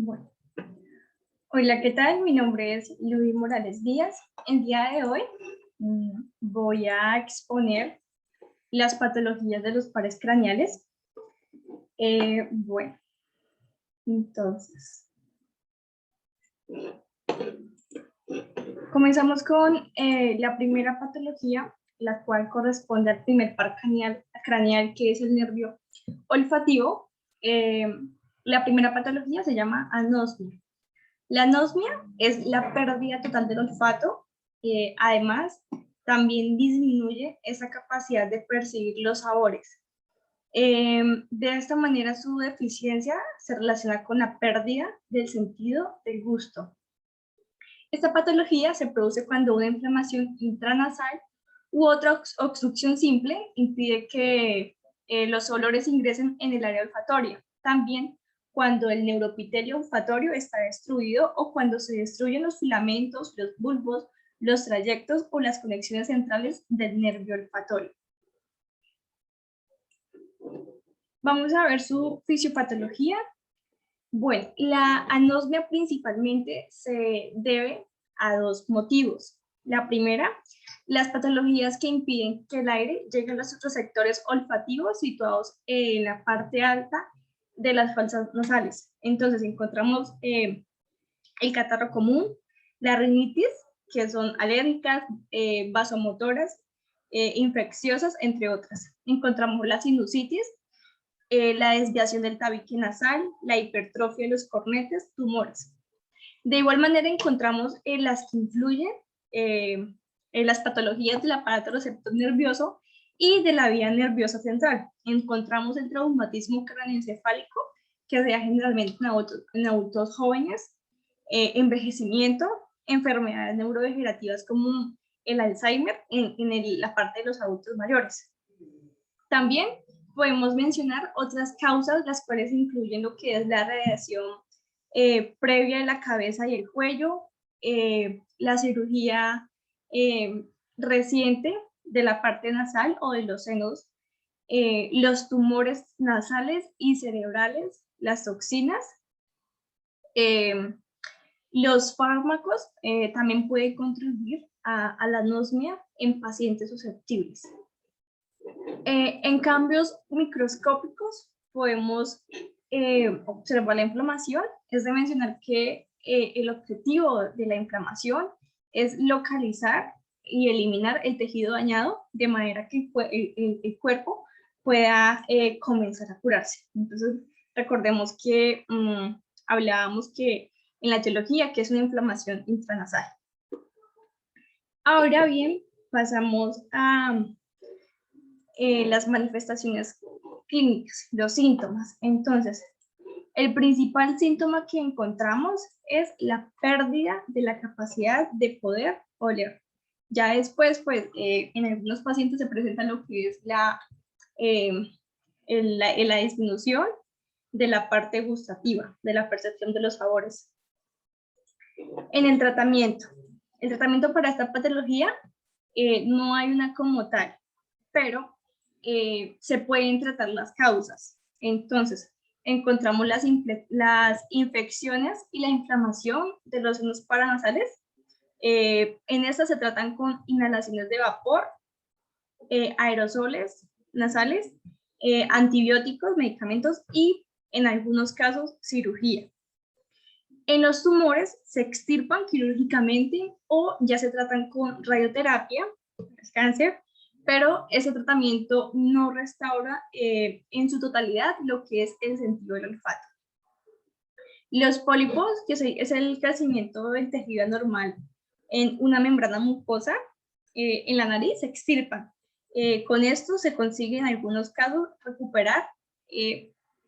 Bueno, hola, ¿qué tal? Mi nombre es Luis Morales Díaz. El día de hoy voy a exponer las patologías de los pares craneales. Bueno, entonces, comenzamos con la primera patología, la cual corresponde al primer par craneal, que es el nervio olfativo. La primera patología se llama anosmia. La anosmia es la pérdida total del olfato. Además, también disminuye esa capacidad de percibir los sabores. De esta manera, su deficiencia se relaciona con la pérdida del sentido del gusto. Esta patología se produce cuando una inflamación intranasal u otra obstrucción simple impide que los olores ingresen en el área olfatoria. También cuando el neuroepitelio olfatorio está destruido o cuando se destruyen los filamentos, los bulbos, los trayectos o las conexiones centrales del nervio olfatorio. Vamos a ver su fisiopatología. Bueno, la anosmia principalmente se debe a dos motivos. La primera, las patologías que impiden que el aire llegue a los otros sectores olfativos situados en la parte alta de las fosas nasales. Entonces encontramos el catarro común, la rinitis, que son alérgicas, vasomotoras, infecciosas, entre otras. Encontramos la sinusitis, la desviación del tabique nasal, la hipertrofia de los cornetes, tumores. De igual manera encontramos las que influyen en las patologías del aparato receptor nervioso y de la vía nerviosa central. Encontramos el traumatismo craneoencefálico, que se da generalmente en adultos jóvenes, envejecimiento, enfermedades neurodegenerativas como el Alzheimer en la parte de los adultos mayores. También podemos mencionar otras causas, las cuales incluyen lo que es la radiación previa de la cabeza y el cuello, la cirugía reciente de la parte nasal o de los senos, los tumores nasales y cerebrales, las toxinas, los fármacos también pueden contribuir a la anosmia en pacientes susceptibles. En cambios microscópicos podemos observar la inflamación. Es de mencionar que el objetivo de la inflamación es localizar y eliminar el tejido dañado de manera que el cuerpo pueda comenzar a curarse. Entonces, recordemos que hablábamos que en la etiología que es una inflamación intranasal. Ahora bien, pasamos a las manifestaciones clínicas, los síntomas. Entonces, el principal síntoma que encontramos es la pérdida de la capacidad de poder oler. Ya después, pues, en algunos pacientes se presenta lo que es la disminución de la parte gustativa, de la percepción de los sabores. En el tratamiento para esta patología no hay una como tal, pero se pueden tratar las causas. Entonces, encontramos las infecciones y la inflamación de los senos paranasales. En estas se tratan con inhalaciones de vapor, aerosoles nasales, antibióticos, medicamentos y, en algunos casos, cirugía. En los tumores se extirpan quirúrgicamente o ya se tratan con radioterapia, es cáncer, pero ese tratamiento no restaura en su totalidad lo que es el sentido del olfato. Los pólipos, que es el crecimiento del tejido anormal en una membrana mucosa en la nariz, se extirpan. Con esto se consigue en algunos casos recuperar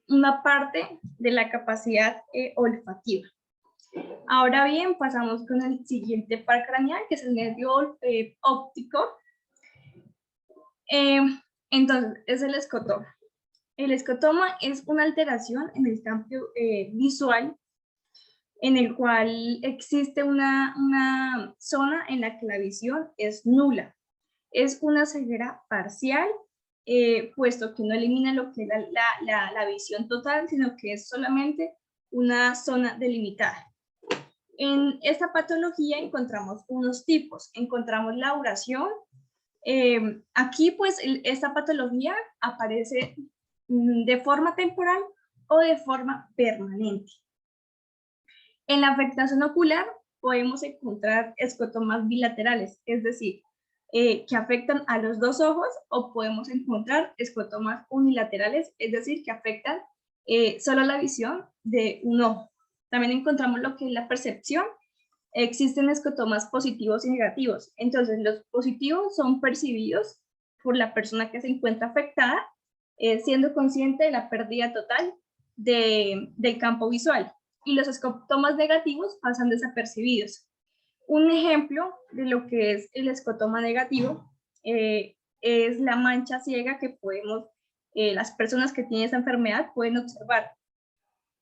una parte de la capacidad olfativa. Ahora bien, pasamos con el siguiente par craneal, que es el nervio óptico. Entonces, es el escotoma. El escotoma es una alteración en el campo visual en el cual existe una zona en la que la visión es nula. Es una ceguera parcial, puesto que no elimina lo que es la visión total, sino que es solamente una zona delimitada. En esta patología encontramos unos tipos. Encontramos la uración. Aquí, pues, esta patología aparece de forma temporal o de forma permanente. En la afectación ocular podemos encontrar escotomas bilaterales, es decir, que afectan a los dos ojos, o podemos encontrar escotomas unilaterales, es decir, que afectan solo la visión de un ojo. También encontramos lo que es la percepción. Existen escotomas positivos y negativos. Entonces, los positivos son percibidos por la persona que se encuentra afectada, siendo consciente de la pérdida total del campo visual. Y los escotomas negativos pasan desapercibidos. Un ejemplo de lo que es el escotoma negativo es la mancha ciega que las personas que tienen esa enfermedad pueden observar.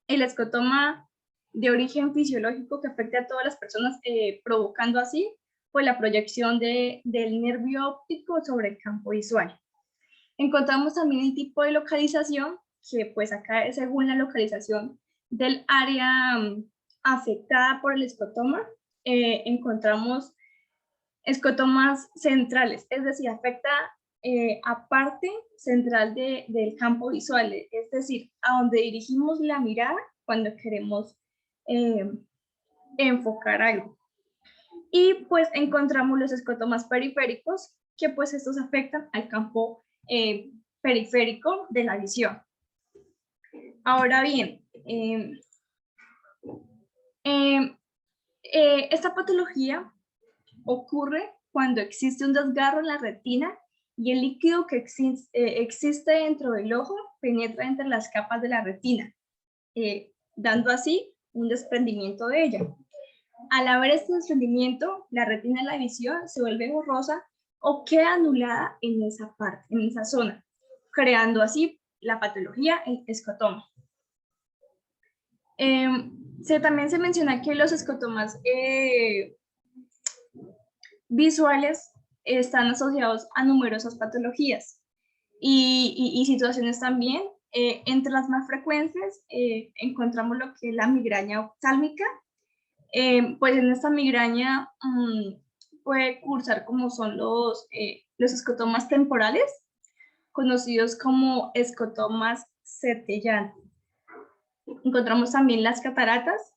El escotoma de origen fisiológico que afecta a todas las personas, provocando así pues la proyección del nervio óptico sobre el campo visual. Encontramos también el tipo de localización, que pues acá es según la localización del área afectada por el escotoma. Encontramos escotomas centrales, es decir, afecta a parte central del campo visual, es decir, a donde dirigimos la mirada cuando queremos enfocar algo. Y pues encontramos los escotomas periféricos, que pues estos afectan al campo periférico de la visión. Ahora bien, esta patología ocurre cuando existe un desgarro en la retina y el líquido que existe dentro del ojo penetra entre las capas de la retina, dando así un desprendimiento de ella. Al haber este desprendimiento, la retina de la visión se vuelve borrosa o queda anulada en esa parte, en esa zona, creando así la patología, el escotoma. También se menciona que los escotomas visuales están asociados a numerosas patologías y situaciones también. Entre las más frecuentes encontramos lo que es la migraña oftálmica. Pues en esta migraña puede cursar como son los escotomas temporales, conocidos como escotomas centellantes. Encontramos también las cataratas,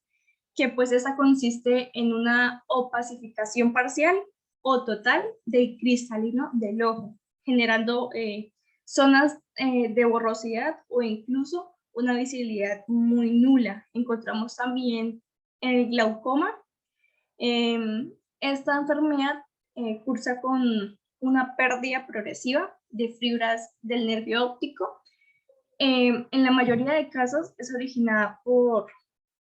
que pues esta consiste en una opacificación parcial o total del cristalino del ojo, generando zonas de borrosidad o incluso una visibilidad muy nula. Encontramos también el glaucoma. Esta enfermedad cursa con una pérdida progresiva de fibras del nervio óptico. En la mayoría de casos es originada por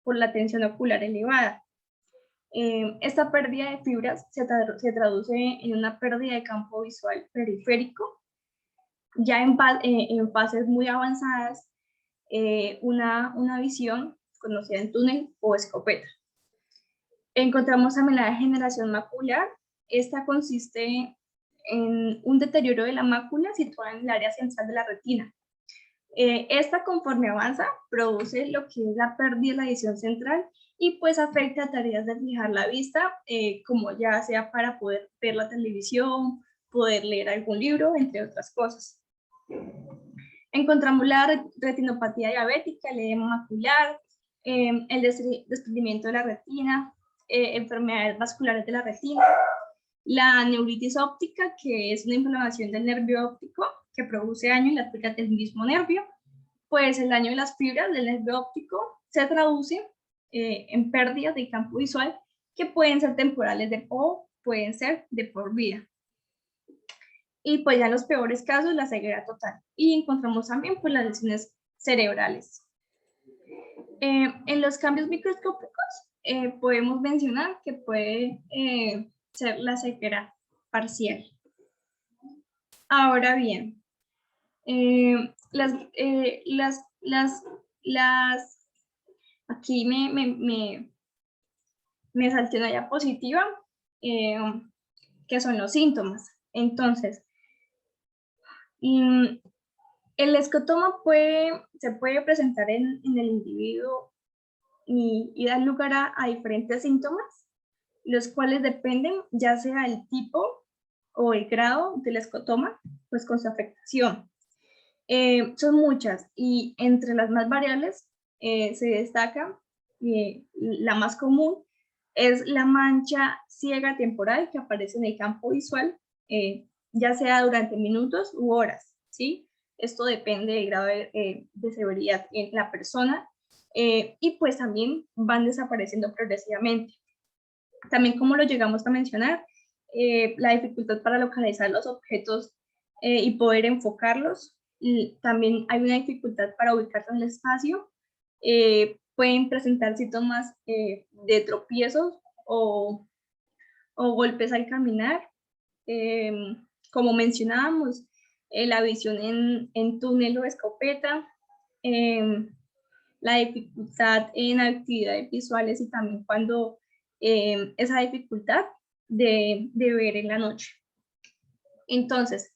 la tensión ocular elevada. Esta pérdida de fibras se traduce en una pérdida de campo visual periférico. Ya en fases muy avanzadas, una visión conocida en túnel o escopeta. Encontramos también la degeneración macular. Esta consiste en un deterioro de la mácula situada en el área central de la retina. Esta, conforme avanza, produce lo que es la pérdida de la visión central y pues afecta a tareas de fijar la vista, como ya sea para poder ver la televisión, poder leer algún libro, entre otras cosas. Encontramos la retinopatía diabética, el edema macular, el desprendimiento de la retina, enfermedades vasculares de la retina, la neuritis óptica, que es una inflamación del nervio óptico que produce daño en las fibras del mismo nervio. Pues el daño de las fibras del nervio óptico se traduce en pérdidas de campo visual que pueden ser temporales o pueden ser de por vida. Y pues ya en los peores casos, la ceguera total. Y encontramos también pues las lesiones cerebrales. En los cambios microscópicos podemos mencionar que puede ser la ceguera parcial. Ahora bien, aquí me salté una diapositiva, que son los síntomas. Entonces, el escotoma se puede presentar en el individuo y da lugar a diferentes síntomas, los cuales dependen ya sea del tipo o el grado del escotoma, pues con su afectación. Son muchas y entre las más variables se destaca la más común es la mancha ciega temporal que aparece en el campo visual, ya sea durante minutos u horas, ¿sí? Esto depende del grado de severidad en la persona y pues también van desapareciendo progresivamente. También, como lo llegamos a mencionar, la dificultad para localizar los objetos y poder enfocarlos. Y también hay una dificultad para ubicarse en el espacio. Pueden presentar síntomas de tropiezos o golpes al caminar. Como mencionábamos, la visión en túnel o escopeta, la dificultad en actividades visuales y también cuando esa dificultad de ver en la noche. Entonces,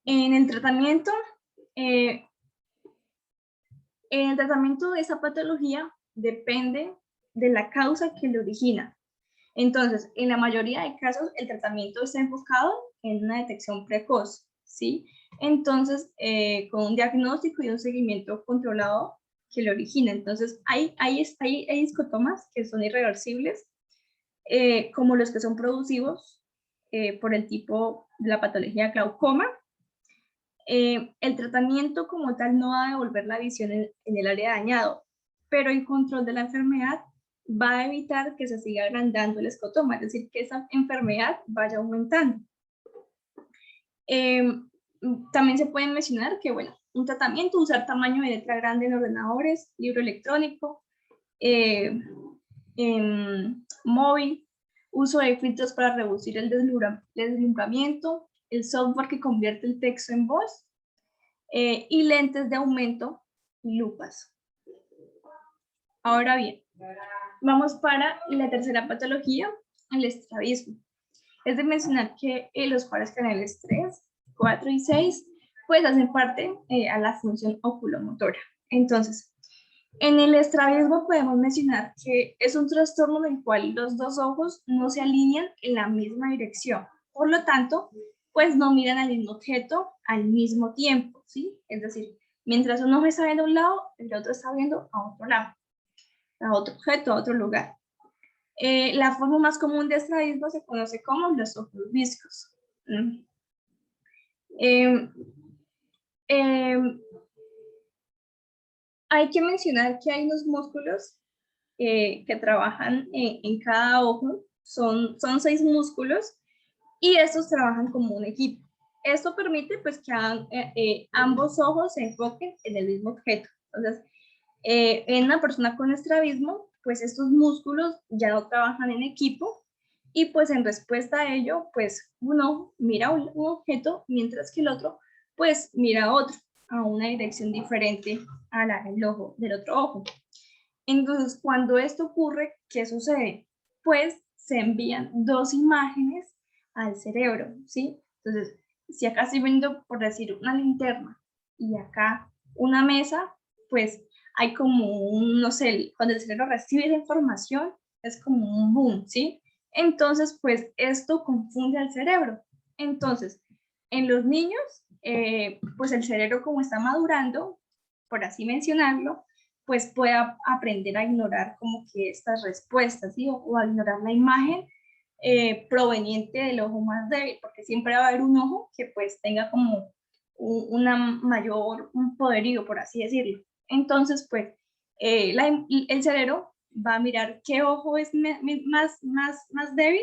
en el tratamiento de esa patología depende de la causa que lo origina. Entonces, en la mayoría de casos, el tratamiento está enfocado en una detección precoz, ¿sí? Entonces, con un diagnóstico y un seguimiento controlado que lo origina. Entonces, hay escotomas que son irreversibles, como los que son producidos por el tipo de la patología glaucoma. El tratamiento como tal no va a devolver la visión en el área dañado, pero el control de la enfermedad va a evitar que se siga agrandando el escotoma, es decir, que esa enfermedad vaya aumentando. También se puede mencionar que, bueno, un tratamiento, usar tamaño de letra grande en ordenadores, libro electrónico, móvil, uso de filtros para reducir el deslumbramiento, el software que convierte el texto en voz, y lentes de aumento y lupas. Ahora bien, vamos para la tercera patología, el estrabismo. Es de mencionar que los cuadros canales 3, 4 y 6 pues hacen parte a la función oculomotora. Entonces, en el estrabismo podemos mencionar que es un trastorno en el cual los dos ojos no se alinean en la misma dirección. Por lo tanto, pues no miran al mismo objeto al mismo tiempo, ¿sí? Es decir, mientras un ojo está viendo a un lado, el otro está viendo a otro lado, a otro objeto, a otro lugar. La forma más común de estrabismo se conoce como los ojos viscos. Hay que mencionar que hay unos músculos que trabajan en cada ojo, son 6 músculos y estos trabajan como un equipo. Esto permite pues que ambos ojos se enfoquen en el mismo objeto. Entonces, en una persona con estrabismo, pues estos músculos ya no trabajan en equipo y pues en respuesta a ello, pues uno mira un objeto mientras que el otro pues mira a otro, a una dirección diferente a la del ojo, del otro ojo. Entonces, cuando esto ocurre, ¿qué sucede? Pues se envían 2 imágenes al cerebro, ¿sí? Entonces, si acá estoy viendo, por decir, una linterna y acá una mesa, pues hay como un, no sé, cuando el cerebro recibe la información, es como un boom, ¿sí? Entonces, pues esto confunde al cerebro. Entonces, en los niños, pues el cerebro como está madurando, por así mencionarlo, pues pueda aprender a ignorar como que estas respuestas, ¿sí? O a ignorar la imagen proveniente del ojo más débil, porque siempre va a haber un ojo que pues tenga como un poderío, por así decirlo. Entonces, pues, el cerebro va a mirar qué ojo es más débil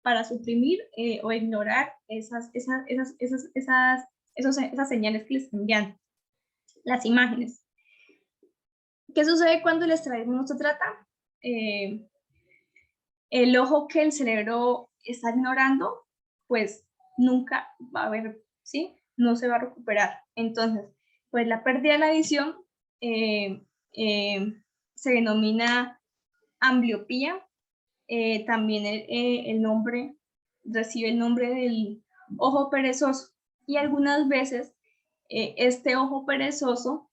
para suprimir o ignorar esas señales que les envían las imágenes. ¿Qué sucede cuando el estrabismo no se trata? El ojo que el cerebro está ignorando, pues nunca va a ver, ¿sí? No se va a recuperar. Entonces, pues la pérdida de la visión se denomina ambliopía. También el nombre recibe el nombre del ojo perezoso. Y algunas veces este ojo perezoso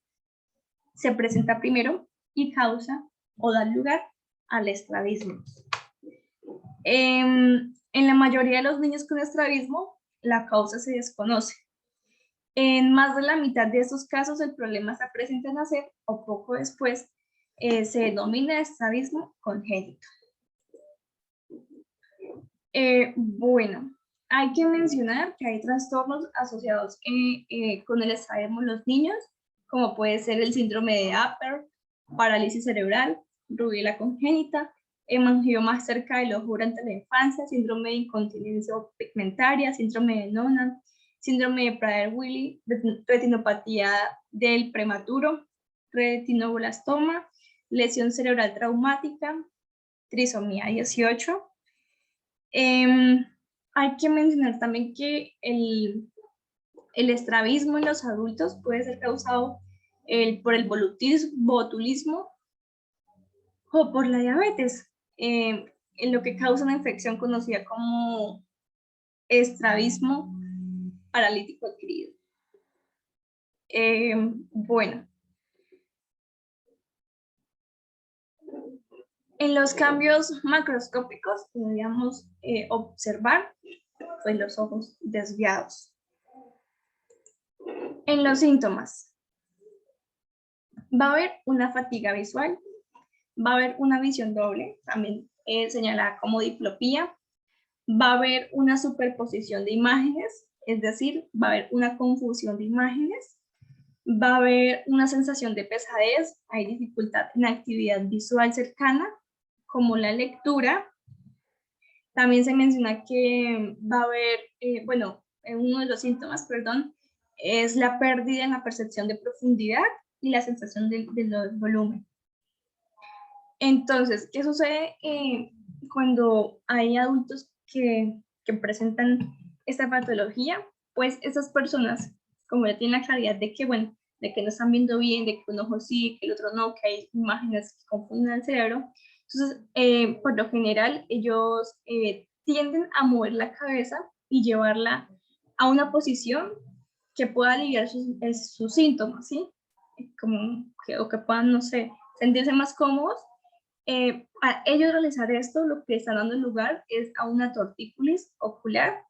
se presenta primero y causa o dar lugar al estrabismo. En la mayoría de los niños con estrabismo, la causa se desconoce. En más de la mitad de estos casos, el problema está presente al nacer o poco después. Se denomina estrabismo congénito. Bueno, hay que mencionar que hay trastornos asociados con el estrabismo en los niños, como puede ser el síndrome de Apert, parálisis cerebral, rubiola congénita, hemangioma cerca del ojo durante la infancia, síndrome de incontinencia pigmentaria, síndrome de Noonan, síndrome de Prader-Willi, retinopatía del prematuro, retinoblastoma, lesión cerebral traumática, trisomía 18. Hay que mencionar también que el estrabismo en los adultos puede ser causado por el botulismo o por la diabetes, en lo que causa una infección conocida como estrabismo paralítico adquirido. Bueno, en los cambios macroscópicos podríamos observar pues, los ojos desviados. En los síntomas, va a haber una fatiga visual, va a haber una visión doble, también señalada como diplopía, va a haber una superposición de imágenes, es decir, va a haber una confusión de imágenes, va a haber una sensación de pesadez, hay dificultad en actividad visual cercana, como la lectura. También se menciona que va a haber, uno de los síntomas, perdón, es la pérdida en la percepción de profundidad y la sensación del volumen. Entonces, ¿qué sucede cuando hay adultos que presentan esta patología? Pues esas personas, como ya tienen la claridad de que, bueno, de que no están viendo bien, de que un ojo sí, que el otro no, que hay imágenes que confunden el cerebro, entonces, por lo general, ellos tienden a mover la cabeza y llevarla a una posición que pueda aliviar sus síntomas, ¿sí? Como o que puedan, no sé, sentirse más cómodos. A ellos realizar esto, lo que están dando lugar es a una tortícolis ocular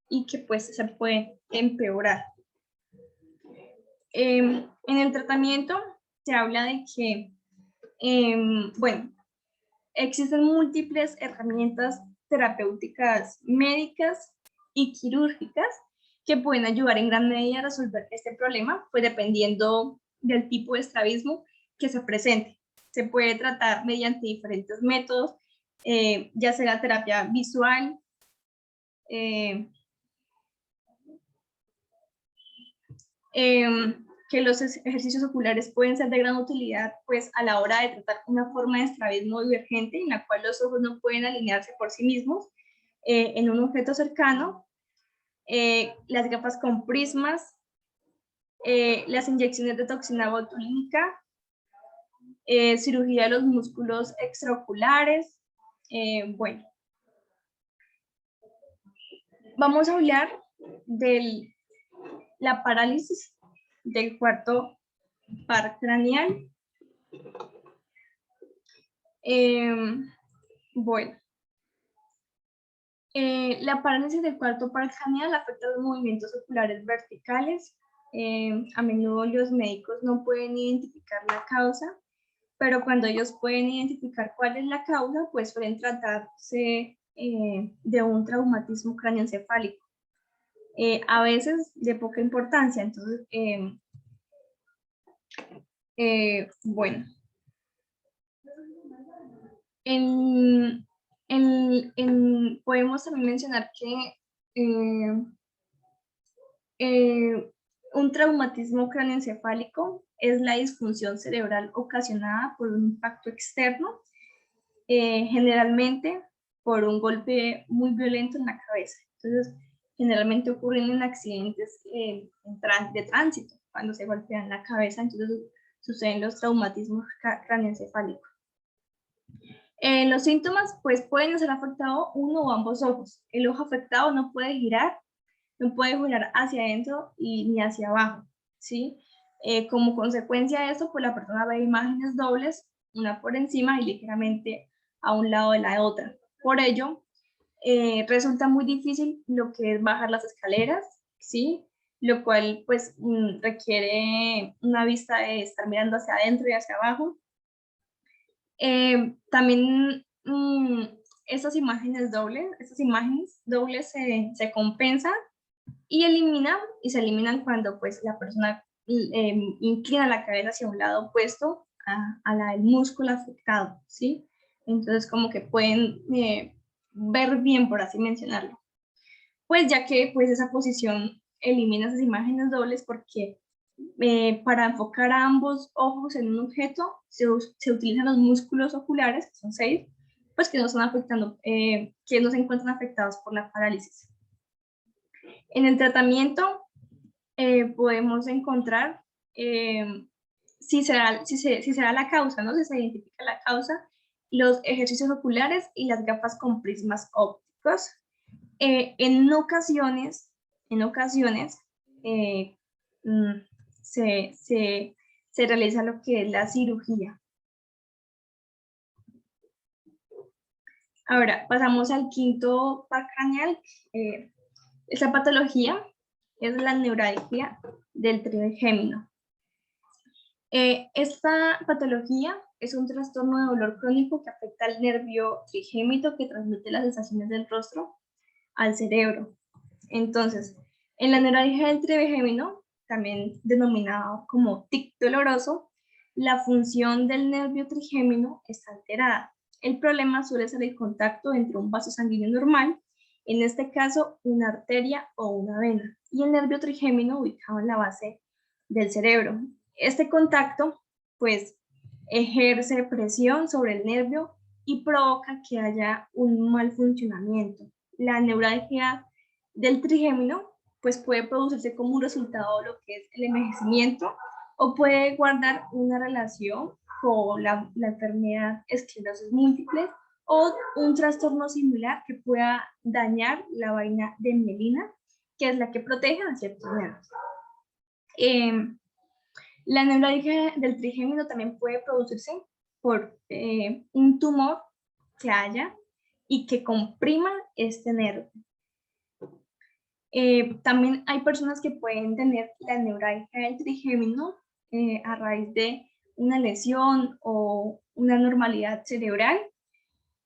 y que pues se puede empeorar. En el tratamiento se habla de que, bueno, existen múltiples herramientas terapéuticas médicas y quirúrgicas que pueden ayudar en gran medida a resolver este problema, pues dependiendo del tipo de estrabismo que se presente. Se puede tratar mediante diferentes métodos, ya sea terapia visual, que los ejercicios oculares pueden ser de gran utilidad pues, a la hora de tratar una forma de estrabismo divergente en la cual los ojos no pueden alinearse por sí mismos en un objeto cercano, las gafas con prismas, las inyecciones de toxina botulínica, cirugía de los músculos extraoculares. Bueno, vamos a hablar de la parálisis del cuarto par craneal. Bueno, la parálisis del cuarto par craneal afecta los movimientos oculares verticales. A menudo los médicos no pueden identificar la causa, pero cuando ellos pueden identificar cuál es la causa, pues suelen tratarse de un traumatismo craneoencefálico. A veces de poca importancia, entonces, bueno. Podemos también mencionar que un traumatismo craneoencefálico es la disfunción cerebral ocasionada por un impacto externo, generalmente por un golpe muy violento en la cabeza. Entonces, generalmente ocurren en accidentes de tránsito, cuando se golpean la cabeza, entonces suceden los traumatismos craneoencefálicos. Los síntomas pues, pueden ser afectados uno o ambos ojos. El ojo afectado no puede girar hacia adentro ni hacia abajo, ¿sí? Como consecuencia de esto, pues la persona ve imágenes dobles una por encima y ligeramente a un lado de la otra. Por ello, resulta muy difícil lo que es bajar las escaleras, ¿sí? Lo cual pues requiere una vista de estar mirando hacia adentro y hacia abajo. También estas imágenes dobles se compensan y se eliminan cuando pues la persona inclina la cabeza hacia un lado opuesto a la del músculo afectado, ¿sí? Entonces como que pueden ver bien, por así mencionarlo. Pues ya que pues esa posición elimina esas imágenes dobles porque para enfocar a ambos ojos en un objeto se utilizan los músculos oculares, que son 6, pues que no están afectando, que no se encuentran afectados por la parálisis. En el tratamiento podemos encontrar si se da la causa, ¿no? Si se identifica la causa, los ejercicios oculares y las gafas con prismas ópticos. En ocasiones se realiza lo que es la cirugía. Ahora, pasamos al quinto par craneal. Esa patología es la neuralgia del trigémino. Esta patología es un trastorno de dolor crónico que afecta al nervio trigémino que transmite las sensaciones del rostro al cerebro. Entonces, en la neuralgia del trigémino, también denominado como tic doloroso, la función del nervio trigémino está alterada. El problema suele ser el contacto entre un vaso sanguíneo normal, en este caso una arteria o una vena, y el nervio trigémino ubicado en la base del cerebro. Este contacto, pues, ejerce presión sobre el nervio y provoca que haya un mal funcionamiento. La neuralgia del trigémino pues puede producirse como un resultado de lo que es el envejecimiento o puede guardar una relación con la enfermedad esclerosis múltiple o un trastorno similar que pueda dañar la vaina de mielina, que es la que protege a ciertos nervios. La neuralgia del trigémino también puede producirse por un tumor que haya y que comprima este nervio. También hay personas que pueden tener la neuralgia del trigémino a raíz de una lesión o una anormalidad cerebral.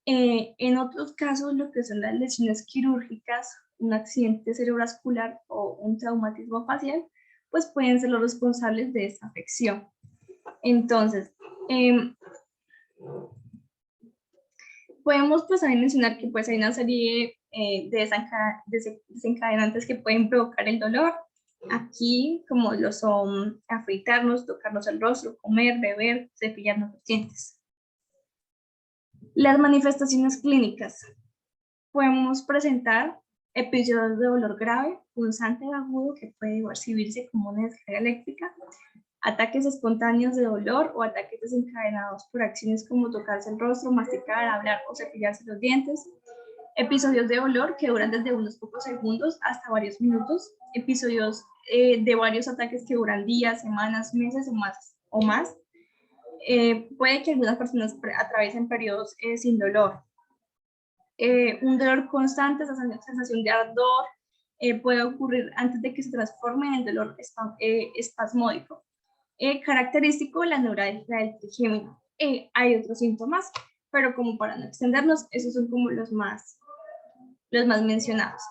En otros casos, lo que son las lesiones quirúrgicas, un accidente cerebrovascular o un traumatismo facial, pues pueden ser los responsables de esta afección. Entonces, podemos pues también mencionar que pues hay una serie de desencadenantes que pueden provocar el dolor. Aquí, como lo son afeitarnos, tocarnos el rostro, comer, beber, cepillarnos los dientes. Las manifestaciones clínicas. Podemos presentar episodios de dolor grave, punzante o agudo que puede percibirse como una descarga eléctrica, ataques espontáneos de dolor o ataques desencadenados por acciones como tocarse el rostro, masticar, hablar o cepillarse los dientes, episodios de dolor que duran desde unos pocos segundos hasta varios minutos, episodios de varios ataques que duran días, semanas, meses o más. Puede que algunas personas atraviesen periodos sin dolor. Un dolor constante, esa sensación de ardor, puede ocurrir antes de que se transforme en dolor espasmódico. Característico de la neuralgia del trigémino. Hay otros síntomas, pero como para no extendernos, esos son como los más mencionados.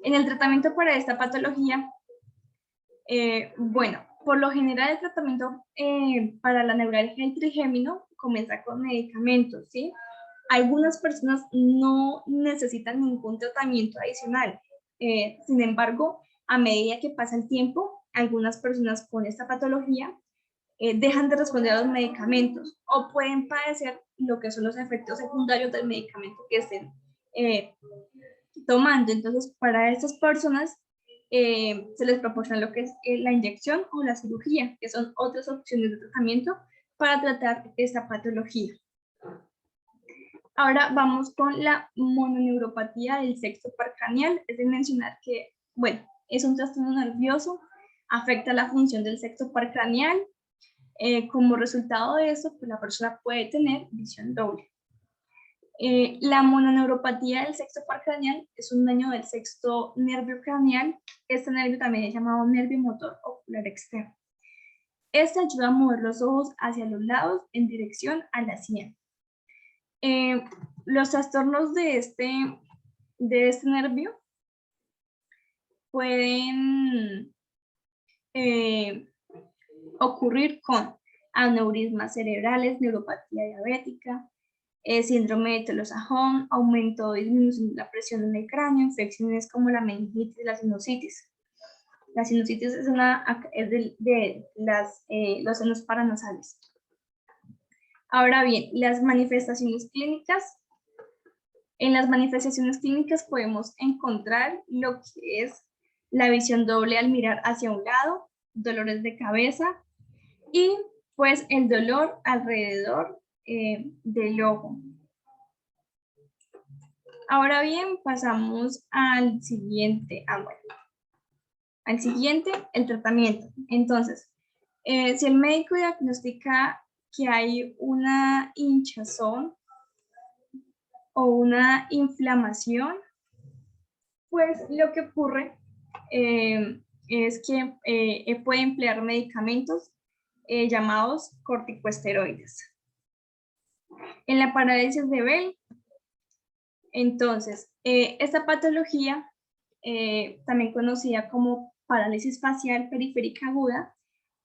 En el tratamiento para esta patología, bueno, por lo general el tratamiento para la neuralgia del trigémino comienza con medicamentos, ¿sí? Algunas personas no necesitan ningún tratamiento adicional. Sin embargo, a medida que pasa el tiempo, algunas personas con esta patología dejan de responder a los medicamentos o pueden padecer lo que son los efectos secundarios del medicamento que estén tomando. Entonces, para estas personas se les proporciona lo que es la inyección o la cirugía, que son otras opciones de tratamiento para tratar esta patología. Ahora vamos con la mononeuropatía del sexto par craneal. Es de mencionar que, bueno, es un trastorno nervioso, afecta la función del sexto par craneal. Como resultado de eso, pues la persona puede tener visión doble. La mononeuropatía del sexto par craneal es un daño del sexto nervio craneal. Este nervio también es llamado nervio motor ocular externo. Este ayuda a mover los ojos hacia los lados en dirección a la sien. Los trastornos de este nervio pueden ocurrir con aneurismas cerebrales, neuropatía diabética, síndrome de Tolosajón, aumento o disminución de la presión en el cráneo, infecciones como la meningitis y la sinusitis. La sinusitis es de los senos paranasales. Ahora bien, las manifestaciones clínicas. En las manifestaciones clínicas podemos encontrar lo que es la visión doble al mirar hacia un lado, dolores de cabeza y pues el dolor alrededor del ojo. Ahora bien, pasamos al siguiente, el tratamiento. Entonces, si el médico diagnostica que hay una hinchazón o una inflamación, pues lo que ocurre es que puede emplear medicamentos llamados corticosteroides. En la parálisis de Bell, entonces, esta patología, también conocida como parálisis facial periférica aguda,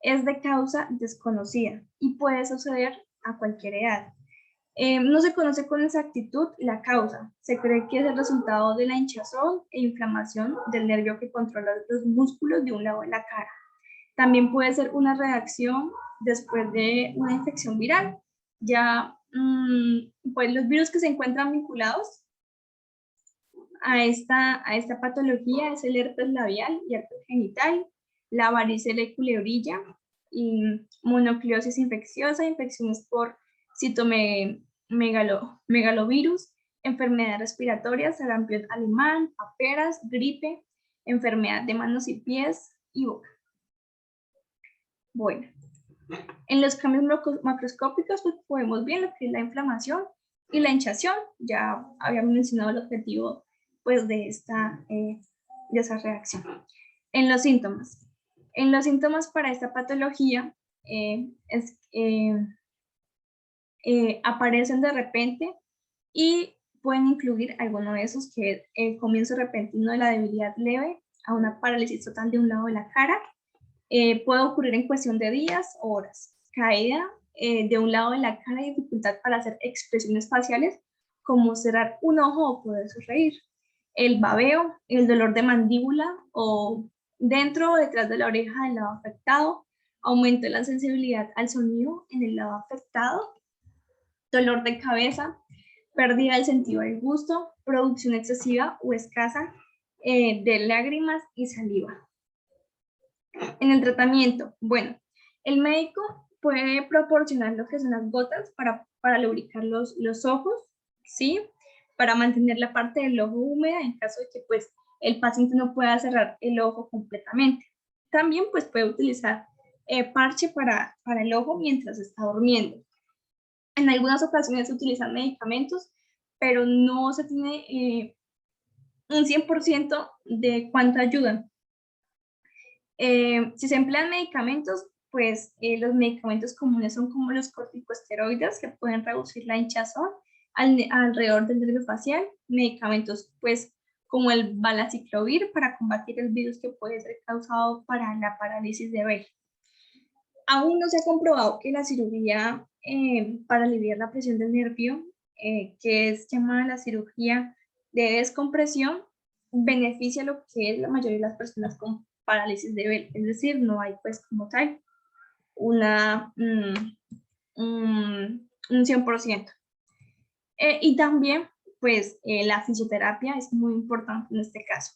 es de causa desconocida y puede suceder a cualquier edad. No se conoce con exactitud la causa. Se cree que es el resultado de la hinchazón e inflamación del nervio que controla los músculos de un lado de la cara. También puede ser una reacción después de una infección viral. Ya, pues los virus que se encuentran vinculados a esta patología es el herpes labial y herpes genital, la varicela y culebrilla, y monocliosis infecciosa, infecciones por citomegalovirus, enfermedades respiratorias, sarampión alemán, paperas, gripe, enfermedad de manos y pies y boca. Bueno, en los cambios macroscópicos pues podemos ver lo que es la inflamación y la hinchazón. Ya habíamos mencionado el objetivo pues de esa reacción. En los síntomas para esta patología aparecen de repente y pueden incluir alguno de esos, que es el comienzo repentino de la debilidad leve a una parálisis total de un lado de la cara. Puede ocurrir en cuestión de días o horas. Caída de un lado de la cara y dificultad para hacer expresiones faciales como cerrar un ojo o poder sonreír. El babeo, el dolor de mandíbula o dentro o detrás de la oreja del lado afectado, aumento de la sensibilidad al sonido en el lado afectado, dolor de cabeza, pérdida del sentido del gusto, producción excesiva o escasa de lágrimas y saliva. En el tratamiento, bueno, el médico puede proporcionar lo que son las gotas para lubricar los ojos, ¿sí? Para mantener la parte del ojo húmeda en caso de que pues el paciente no pueda cerrar el ojo completamente. También pues puede utilizar parche para el ojo mientras está durmiendo. En algunas ocasiones se utilizan medicamentos, pero no se tiene un 100% de cuánto ayudan. Si se emplean medicamentos, pues los medicamentos comunes son como los corticosteroides, que pueden reducir la hinchazón alrededor del nervio facial. Medicamentos pues como el valaciclovir para combatir el virus que puede ser causado para la parálisis de Bell. Aún no se ha comprobado que la cirugía para aliviar la presión del nervio, que es llamada la cirugía de descompresión, beneficia lo que es la mayoría de las personas con parálisis de Bell. Es decir, no hay pues como tal un 100%. Y también pues la fisioterapia es muy importante en este caso.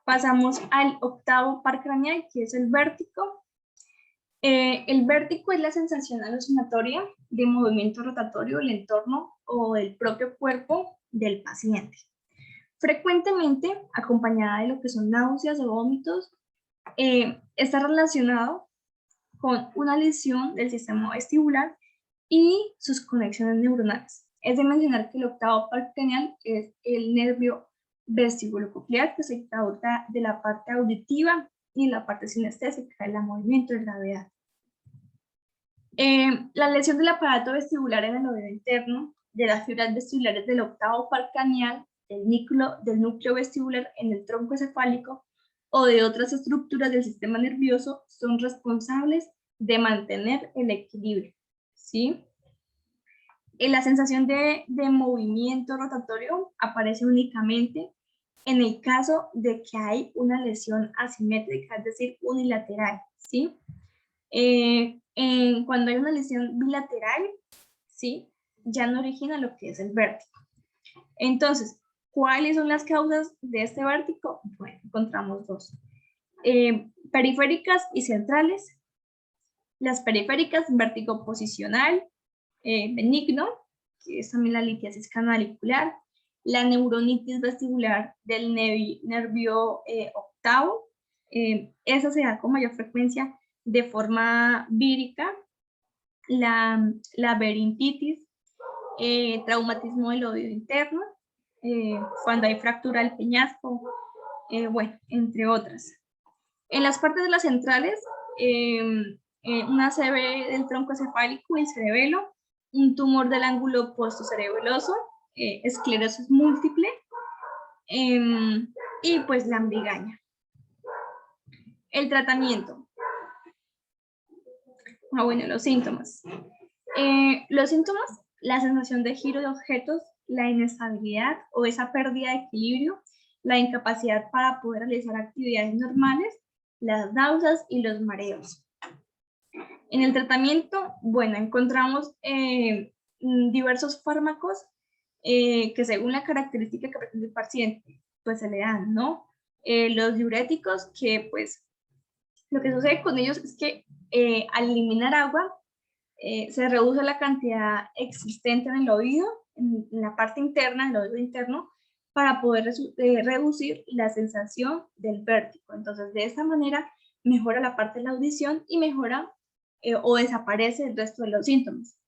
Pasamos al octavo par craneal, que es el vértigo. El vértigo es la sensación alucinatoria de movimiento rotatorio del entorno o del propio cuerpo del paciente. Frecuentemente acompañada de lo que son náuseas o vómitos, está relacionado con una lesión del sistema vestibular y sus conexiones neuronales. Es de mencionar que el octavo parque craneal es el nervio vestíbulo-coclear, que se encarga de la parte auditiva y la parte sinestésica, el movimiento y gravedad. La lesión del aparato vestibular en el oído interno, de las fibras vestibulares del octavo par craneal, del núcleo vestibular en el tronco encefálico o de otras estructuras del sistema nervioso son responsables de mantener el equilibrio, ¿sí? La sensación de movimiento rotatorio aparece únicamente en el caso de que hay una lesión asimétrica, es decir, unilateral, ¿sí? Cuando hay una lesión bilateral, ¿sí? Ya no origina lo que es el vértigo. Entonces, ¿cuáles son las causas de este vértigo? Bueno, encontramos dos. Periféricas y centrales. Las periféricas, vértigo posicional, benigno, que es también la litiasis canalicular, la neuronitis vestibular del nervio octavo, esa se da con mayor frecuencia de forma vírica, la laberintitis, traumatismo del oído interno, cuando hay fractura del peñasco, bueno, entre otras. En las partes de las centrales, una CV del tronco encefálico y cerebelo, un tumor del ángulo postocerebeloso, esclerosis múltiple, y pues la ambigaña. El tratamiento. Bueno, los síntomas. Los síntomas, la sensación de giro de objetos, la inestabilidad o esa pérdida de equilibrio, la incapacidad para poder realizar actividades normales, las náuseas y los mareos. En el tratamiento, bueno, encontramos diversos fármacos que según la característica que presenta el paciente, pues se le dan, ¿no? Los diuréticos, que pues lo que sucede con ellos es que al eliminar agua, se reduce la cantidad existente en el oído, en la parte interna, en el oído interno, para poder reducir la sensación del vértigo. Entonces, de esta manera, mejora la parte de la audición y mejora o desaparece el resto de los síntomas.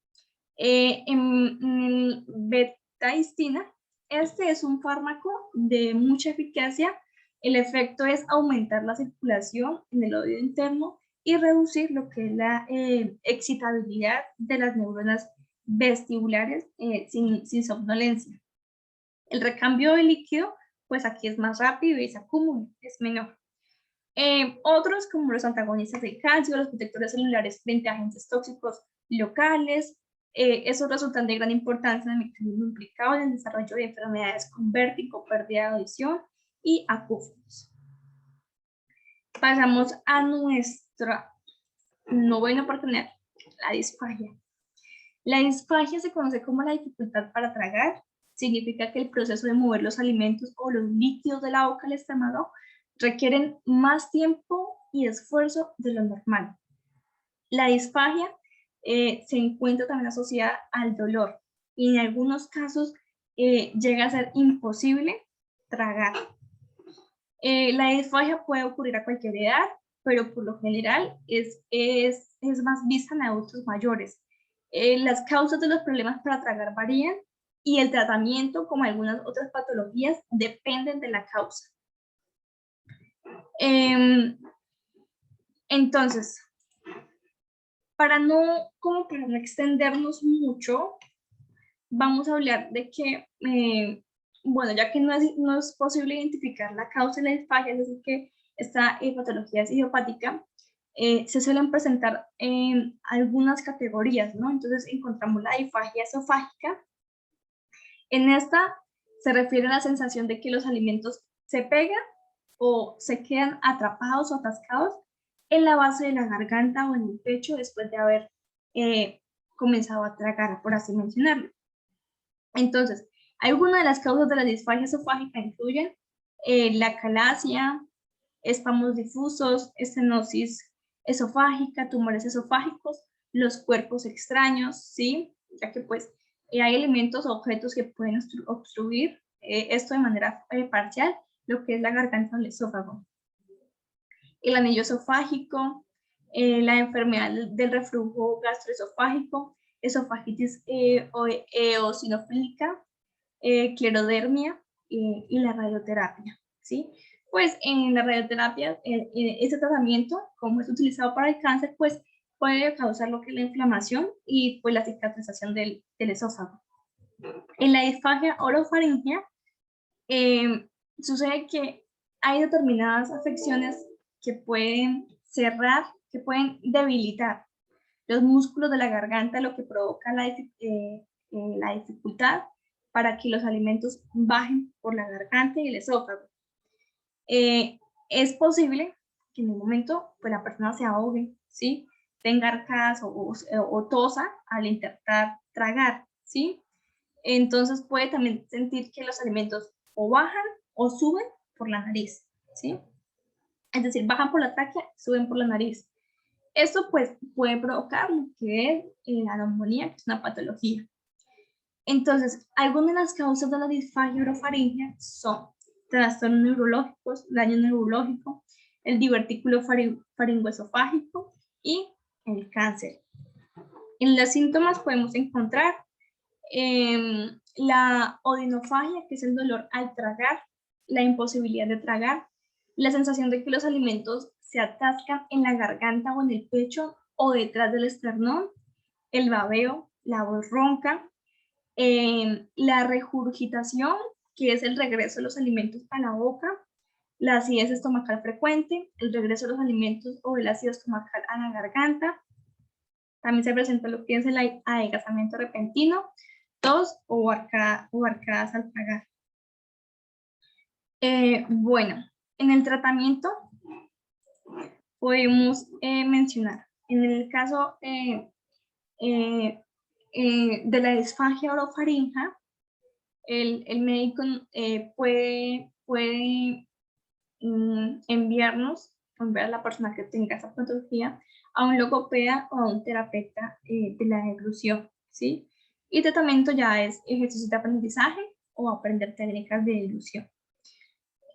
En betaistina, este es un fármaco de mucha eficacia. El efecto es aumentar la circulación en el oído interno y reducir lo que es la excitabilidad de las neuronas vestibulares sin somnolencia. El recambio de líquido, pues aquí es más rápido y se acumula, es menor. Otros como los antagonistas del calcio, los protectores celulares frente a agentes tóxicos locales, esos resultan de gran importancia en el mecanismo implicado en el desarrollo de enfermedades con vértigo, pérdida de audición y acúfenos. Pasamos a nuestra novena oportunidad, la disfagia. La disfagia se conoce como la dificultad para tragar. Significa que el proceso de mover los alimentos o los líquidos de la boca al estómago requieren más tiempo y esfuerzo de lo normal. La disfagia se encuentra también asociada al dolor y en algunos casos llega a ser imposible tragar. La disfagia puede ocurrir a cualquier edad, pero por lo general es más vista en adultos mayores. Las causas de los problemas para tragar varían y el tratamiento, como algunas otras patologías, dependen de la causa. Entonces, para no extendernos mucho, vamos a hablar de que, bueno, ya que no es posible identificar la causa de la disfagia, es decir, que esta patología es idiopática, se suelen presentar algunas categorías, ¿no? Entonces encontramos la disfagia esofágica. En esta se refiere a la sensación de que los alimentos se pegan o se quedan atrapados o atascados en la base de la garganta o en el pecho después de haber comenzado a tragar, por así mencionarlo. Entonces, algunas de las causas de la disfagia esofágica incluyen la calasia, espasmos difusos, estenosis esofágica, tumores esofágicos, los cuerpos extraños, ¿sí? Ya que pues hay elementos o objetos que pueden obstruir esto de manera parcial, lo que es la garganta o el esófago. El anillo esofágico, la enfermedad del reflujo gastroesofágico, esofagitis eosinofílica, clerodermia y la radioterapia, ¿sí? Pues en la radioterapia, este tratamiento, como es utilizado para el cáncer, pues puede causar lo que es la inflamación y pues la cicatrización del esófago. En la disfagia orofaringea, sucede que hay determinadas afecciones que pueden cerrar, que pueden debilitar los músculos de la garganta, lo que provoca la dificultad para que los alimentos bajen por la garganta y el esófago. Es posible que en un momento pues, la persona se ahogue, ¿sí? Tenga arcadas o tosa al intentar tragar, ¿sí? Entonces puede también sentir que los alimentos o bajan o suben por la nariz, ¿sí? Es decir, bajan por la tráquea, suben por la nariz. Esto pues puede provocar lo que es la neumonía, que es una patología. Entonces, algunas de las causas de la disfagia orofaringea son trastornos neurológicos, daño neurológico, el divertículo faringoesofágico y el cáncer. En los síntomas podemos encontrar la odinofagia, que es el dolor al tragar, la imposibilidad de tragar, la sensación de que los alimentos se atascan en la garganta o en el pecho o detrás del esternón, el babeo, la voz ronca, la regurgitación, que es el regreso de los alimentos a la boca, la acidez estomacal frecuente, el regreso de los alimentos o el ácido estomacal a la garganta. También se presenta lo que es el adelgazamiento repentino, tos o arcadas al tragar. Bueno, en el tratamiento podemos mencionar, en el caso de la disfagia orofaringea, el médico puede enviar a la persona que tenga esa patología a un logopeda o a un terapeuta de la deglución, ¿sí? Y tratamiento ya es ejercicio de aprendizaje o aprender técnicas de deglución.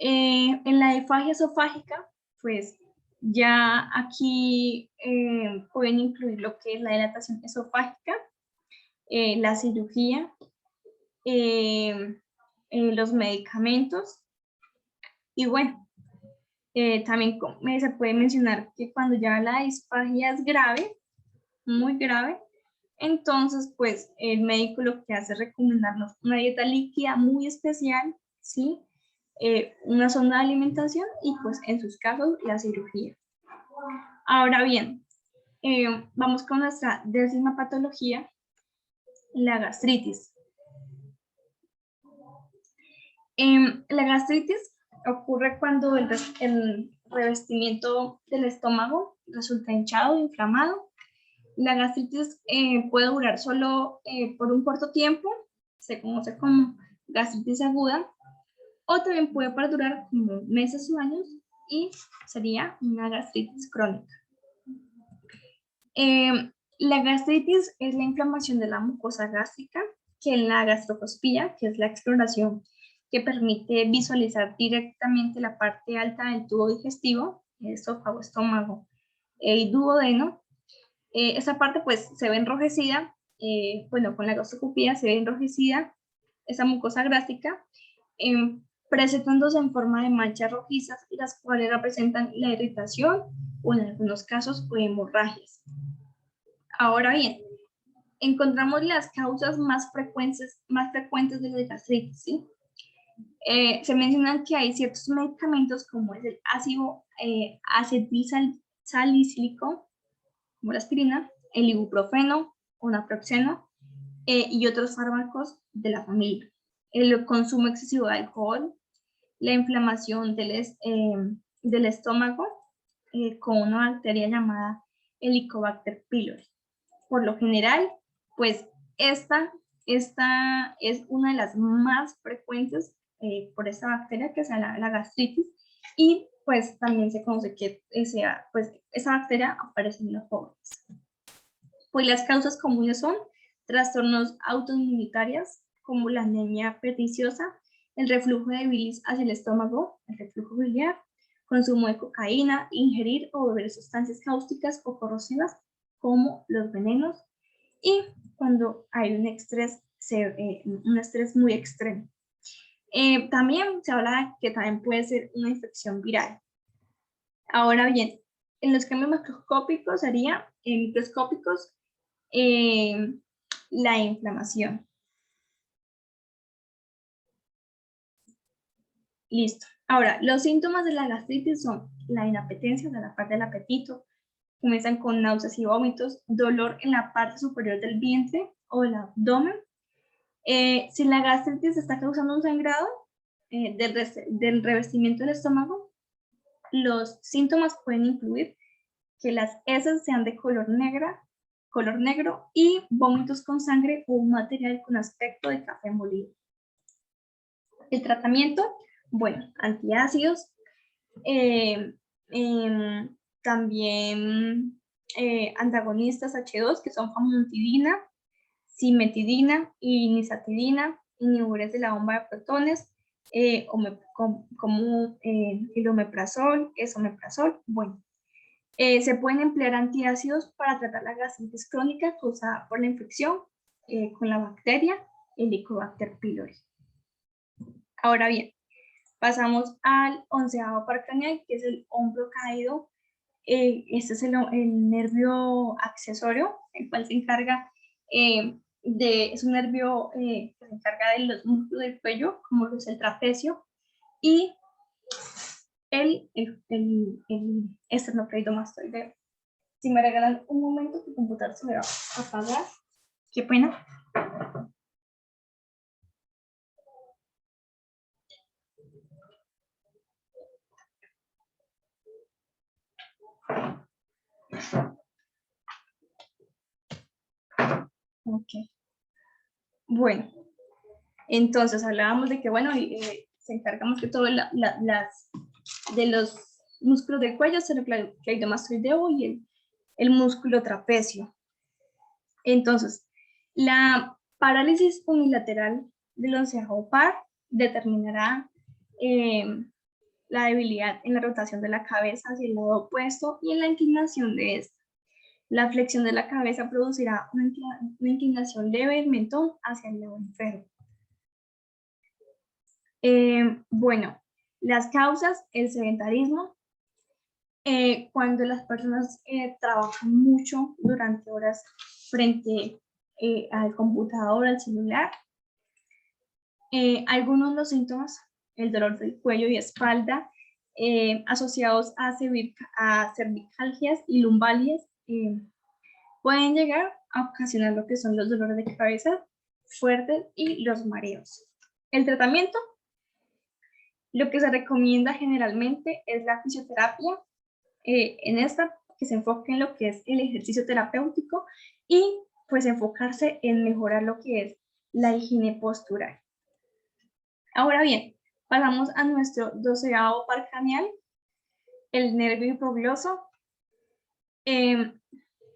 En la disfagia esofágica, pues ya aquí pueden incluir lo que es la dilatación esofágica, la cirugía, los medicamentos y bueno, también se puede mencionar que cuando ya la disfagia es grave, muy grave, entonces pues el médico lo que hace es recomendarnos una dieta líquida muy especial, ¿sí? Una sonda de alimentación y pues en sus casos la cirugía. Ahora bien, vamos con nuestra 10ª patología, la gastritis. La gastritis ocurre cuando el revestimiento del estómago resulta hinchado, inflamado. La gastritis puede durar solo por un corto tiempo, se conoce como gastritis aguda, o también puede perdurar como meses o años y sería una gastritis crónica. La gastritis es la inflamación de la mucosa gástrica, que en la gastroscopía, que es la exploración que permite visualizar directamente la parte alta del tubo digestivo, esófago, estómago y duodeno. Esa parte pues se ve enrojecida, bueno, con la gastroscopía se ve enrojecida esa mucosa gástrica, presentándose en forma de manchas rojizas, y las cuales representan la irritación o en algunos casos hemorragias. Ahora bien, encontramos las causas más frecuentes de la gastritis, ¿sí? Se mencionan que hay ciertos medicamentos como es el ácido acetilsalicílico, como la aspirina, el ibuprofeno o naproxeno y otros fármacos de la familia. El consumo excesivo de alcohol, la inflamación del estómago con una bacteria llamada Helicobacter pylori. Por lo general, pues esta es una de las más frecuentes por esta bacteria, que es la gastritis, y pues también se conoce que esa bacteria aparece en los jóvenes. Pues las causas comunes son trastornos autoinmunitarios, como la anemia perniciosa, el reflujo de bilis hacia el estómago, el reflujo biliar, consumo de cocaína, ingerir o beber sustancias cáusticas o corrosivas como los venenos, y cuando hay un estrés muy extremo. También se habla que también puede ser una infección viral. Ahora bien, en los cambios macroscópicos sería, en microscópicos, la inflamación. Listo. Ahora, los síntomas de la gastritis son la inapetencia, o sea, la parte del apetito, comienzan con náuseas y vómitos, dolor en la parte superior del vientre o del abdomen. Si la gastritis está causando un sangrado del revestimiento del estómago, los síntomas pueden incluir que las heces sean de color negro y vómitos con sangre o un material con aspecto de café molido. El tratamiento, bueno, antiácidos, también antagonistas H2, que son famotidina, cimetidina y nisatidina, inhibidores de la bomba de protones, como el omeprazol, esomeprazol. Bueno, se pueden emplear antiácidos para tratar la gastritis crónica causada por la infección con la bacteria Helicobacter pylori. Ahora bien, pasamos al 11º par craneal, que es el hombro caído. Este es el nervio accesorio, el cual se encarga es un nervio que se encarga de los músculos del cuello, como es el trapecio, y el esternocleidomastoideo. Si me regalan un momento, tu computador se me va a apagar. Qué pena. Ok. Bueno, entonces hablábamos de que, bueno, se encarga más que todo de los músculos del cuello, esternocleidomastoideo y el músculo trapecio. Entonces, la parálisis unilateral del 11º par determinará la debilidad en la rotación de la cabeza hacia el lado opuesto y en la inclinación de esta. La flexión de la cabeza producirá una inclinación leve del mentón hacia el lado enfermo. Bueno, las causas, el sedentarismo. Cuando las personas trabajan mucho durante horas frente al computador, al celular. Algunos de los síntomas, el dolor del cuello y espalda, asociados a cervicalgias y lumbalgias, pueden llegar a ocasionar lo que son los dolores de cabeza fuertes y los mareos. El tratamiento, lo que se recomienda generalmente es la fisioterapia, en esta que se enfoque en lo que es el ejercicio terapéutico y pues enfocarse en mejorar lo que es la higiene postural. Ahora bien, pasamos a nuestro 12º par craneal, el nervio hipogloso.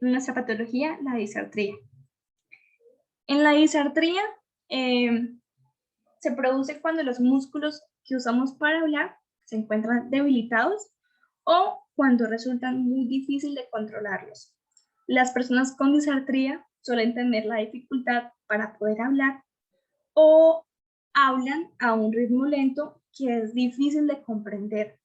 Nuestra patología, la disartría. En la disartría se produce cuando los músculos que usamos para hablar se encuentran debilitados o cuando resultan muy difícil de controlarlos. Las personas con disartría suelen tener la dificultad para poder hablar o hablan a un ritmo lento que es difícil de comprender.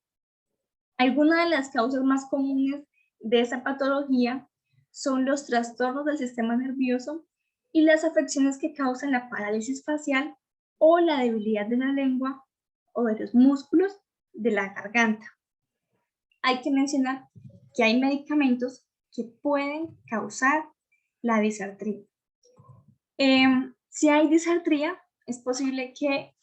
Algunas de las causas más comunes de esta patología son los trastornos del sistema nervioso y las afecciones que causan la parálisis facial o la debilidad de la lengua o de los músculos de la garganta. Hay que mencionar que hay medicamentos que pueden causar la disartría. Si hay disartría, es posible que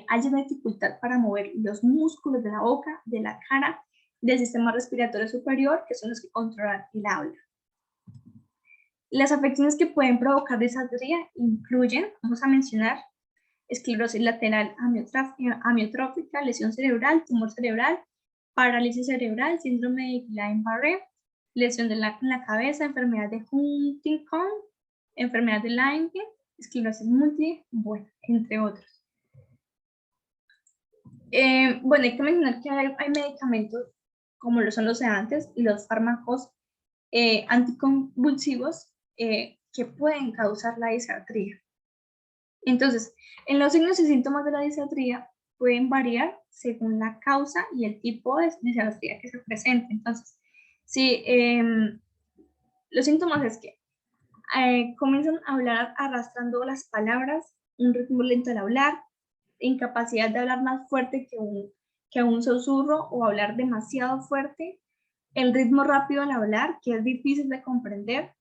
haya dificultad para mover los músculos de la boca, de la cara, del sistema respiratorio superior, que son los que controlan el habla. Las afecciones que pueden provocar disartría incluyen, vamos a mencionar, esclerosis lateral amiotrófica, lesión cerebral, tumor cerebral, parálisis cerebral, síndrome de Guillain-Barré, lesión de la cabeza, enfermedad de Huntington, enfermedad de Lyme, esclerosis múltiple, bueno, entre otros. Bueno, hay que mencionar que hay medicamentos como lo son los sedantes y los fármacos anticonvulsivos que pueden causar la disartría. Entonces, en los signos y síntomas de la disartría pueden variar según la causa y el tipo de disartría que se presente. Entonces, si los síntomas es que comienzan a hablar arrastrando las palabras, un ritmo lento al hablar, incapacidad de hablar más fuerte que un susurro o hablar demasiado fuerte, el ritmo rápido al hablar, que es difícil de comprender,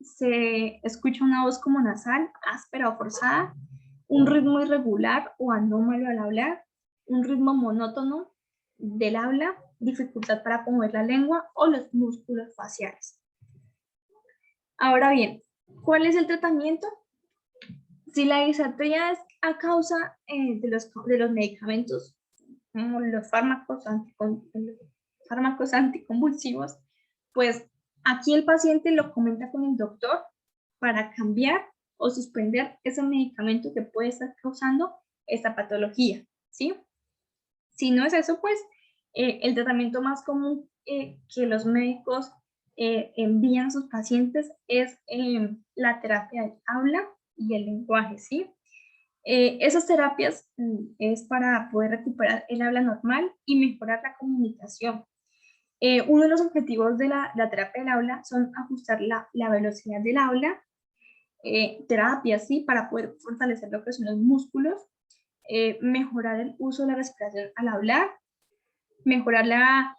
se escucha una voz como nasal, áspera o forzada, un ritmo irregular o anómalo al hablar, un ritmo monótono del habla, dificultad para mover la lengua o los músculos faciales. Ahora bien, ¿cuál es el tratamiento? Si la disartría es a causa de los medicamentos, como los fármacos anticonvulsivos, pues aquí el paciente lo comenta con el doctor para cambiar o suspender ese medicamento que puede estar causando esta patología, ¿sí? Si no es eso, pues el tratamiento más común que los médicos envían a sus pacientes es la terapia del habla y el lenguaje, ¿sí? Esas terapias es para poder recuperar el habla normal y mejorar la comunicación. Uno de los objetivos de la terapia del habla son ajustar la velocidad del habla, terapias, ¿sí? Para poder fortalecer lo que son los músculos, mejorar el uso de la respiración al hablar, mejorar la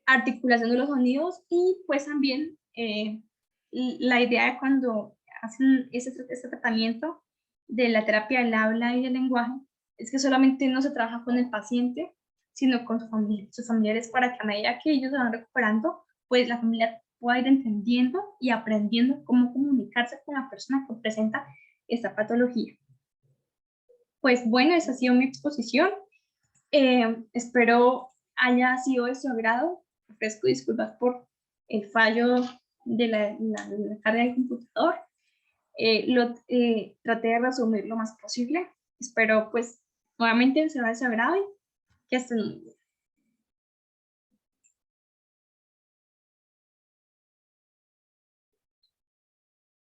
articulación de los sonidos y pues también la idea de cuando hacen este tratamiento de la terapia del habla y del lenguaje es que solamente no se trabaja con el paciente, sino con sus familiares para que a medida que ellos se van recuperando, pues la familia pueda ir entendiendo y aprendiendo cómo comunicarse con la persona que presenta esta patología. Pues bueno, esa ha sido mi exposición. Espero haya sido de su agrado. Ofrezco disculpas por el fallo de la carga del computador. Traté de resumir lo más posible. Espero pues nuevamente sea de su agrado y que estén muy bien.